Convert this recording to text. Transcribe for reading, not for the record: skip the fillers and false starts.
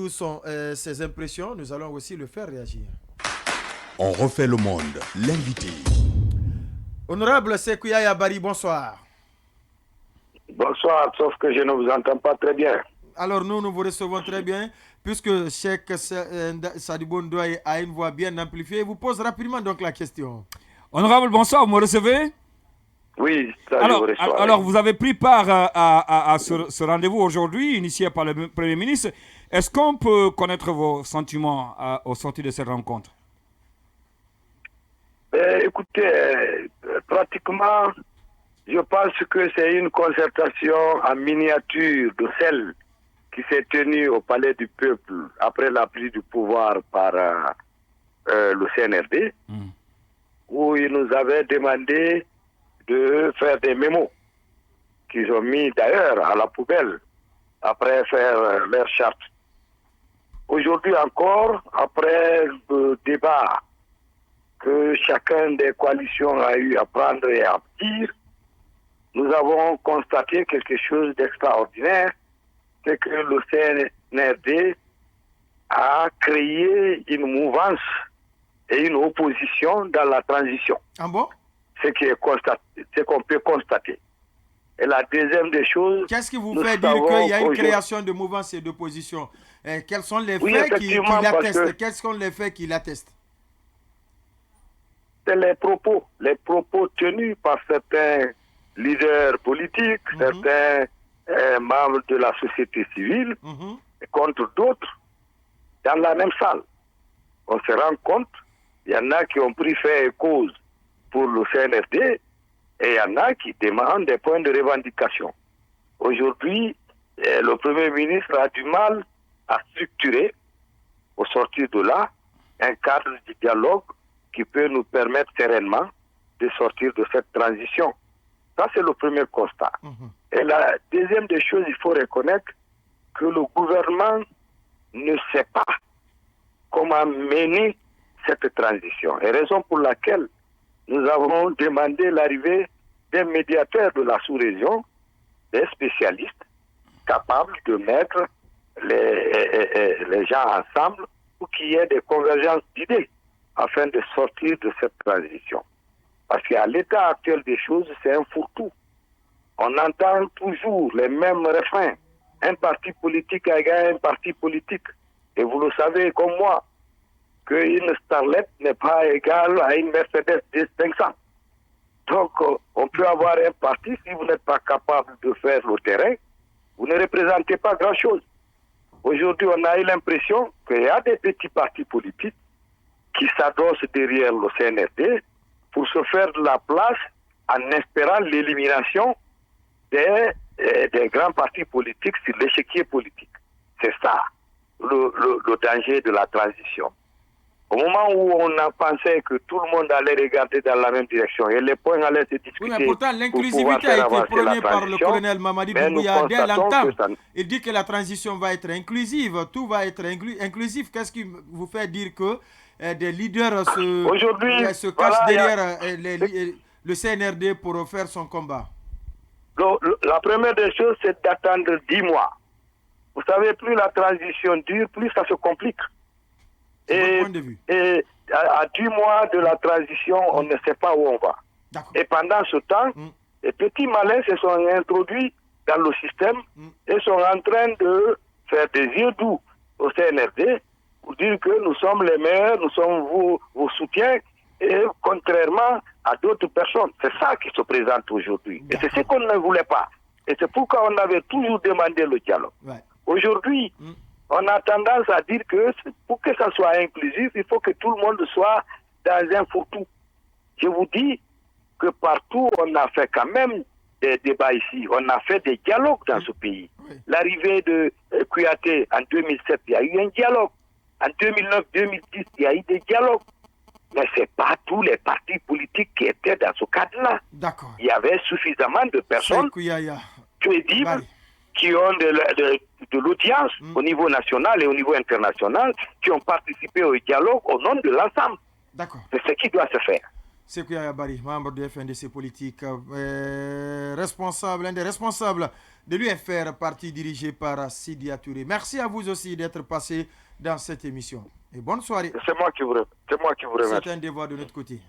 d'où sont ses impressions. Nous allons aussi le faire réagir. On refait le monde, l'invité. Honorable Sékou Yaya Bari, bonsoir. Bonsoir, sauf que je ne vous entends pas très bien. Alors nous vous recevons très bien, puisque Cheikh Sadibou Ndoye a une voix bien amplifiée. Vous pose rapidement donc la question. Honorable, bonsoir, vous me recevez? Oui, ça alors, je vous reçois. Alors, vous avez pris part à ce rendez-vous aujourd'hui, initié par le Premier ministre. Est-ce qu'on peut connaître vos sentiments au sortir de cette rencontre? Écoutez, pratiquement, je pense que c'est une concertation en miniature de celle qui s'est tenue au Palais du Peuple après la prise du pouvoir par le CNRD, où ils nous avaient demandé de faire des mémos qu'ils ont mis d'ailleurs à la poubelle après faire leur charte. Aujourd'hui encore, après le débat que chacun des coalitions a eu à prendre et à dire, nous avons constaté quelque chose d'extraordinaire, c'est que le CNRD a créé une mouvance et une opposition dans la transition. Ah bon? Ce qu'on peut constater. Et la deuxième des choses... Qu'est-ce qui vous fait dire qu'il y a une création de mouvance et d'opposition? Quels sont les faits qui l'attestent? Quels sont les faits qui l'attestent? C'est les propos tenus par certains leaders politiques, certains membres de la société civile, contre d'autres dans la même salle. On se rend compte, il y en a qui ont pris fait et cause pour le CNRD et il y en a qui demandent des points de revendication. Aujourd'hui, le Premier ministre a du mal à structurer, au sortir de là, un cadre de dialogue qui peut nous permettre sereinement de sortir de cette transition. Ça, c'est le premier constat. Et la deuxième des choses, il faut reconnaître que le gouvernement ne sait pas comment mener cette transition. Et raison pour laquelle nous avons demandé l'arrivée d'un médiateur de la sous-région, des spécialistes capables de mettre les gens ensemble pour qu'il y ait des convergences d'idées afin de sortir de cette transition. Parce qu'à l'état actuel des choses, c'est un fourre-tout. On entend toujours les mêmes refrains. Un parti politique a gagné un parti politique. Et vous le savez comme moi, qu'une starlette n'est pas égale à une Mercedes D500. Donc, on peut avoir un parti, si vous n'êtes pas capable de faire le terrain, vous ne représentez pas grand-chose. Aujourd'hui, on a eu l'impression qu'il y a des petits partis politiques qui s'adossent derrière le CNRD pour se faire de la place en espérant l'élimination des grands partis politiques sur l'échiquier politique. C'est ça le danger de la transition. Au moment où on a pensé que tout le monde allait regarder dans la même direction et les points allaient se discuter. Oui, mais pourtant, l'inclusivité a été prônée par le colonel Mamadi Doumbouya dès longtemps. Il dit que la transition va être inclusive, tout va être inclusif. Qu'est-ce qui vous fait dire que des leaders se cachent derrière le CNRD pour faire son combat? La première des choses, c'est d'attendre 10 mois. Vous savez, plus la transition dure, plus ça se complique. Et à 10 mois de la transition, on ne sait pas où on va. Et pendant ce temps, les petits malins se sont introduits dans le système et sont en train de faire des yeux doux au CNRD pour dire que nous sommes les meilleurs, nous sommes vos soutiens, et contrairement à d'autres personnes. C'est ça qui se présente aujourd'hui. Et c'est ce qu'on ne voulait pas. Et c'est pourquoi on avait toujours demandé le dialogue. Aujourd'hui, on a tendance à dire que pour que ça soit inclusif, il faut que tout le monde soit dans un fourre-tout. Je vous dis que partout, on a fait quand même des débats ici. On a fait des dialogues dans ce pays. L'arrivée de Kouyaté en 2007, il y a eu un dialogue. En 2009-2010, il y a eu des dialogues. Mais ce n'est pas tous les partis politiques qui étaient dans ce cadre-là. Il y avait suffisamment de personnes crédibles qui ont de l'audience au niveau national et au niveau international, qui ont participé au dialogue au nom de l'ensemble. C'est ce qui doit se faire. Sékou Yaya Bari, membre du FNDC politique, responsable, un des responsables de l'UFR, parti dirigé par Sidya Touré. Merci à vous aussi d'être passé dans cette émission. Et bonne soirée. C'est moi qui vous remercie. C'est un devoir de notre côté.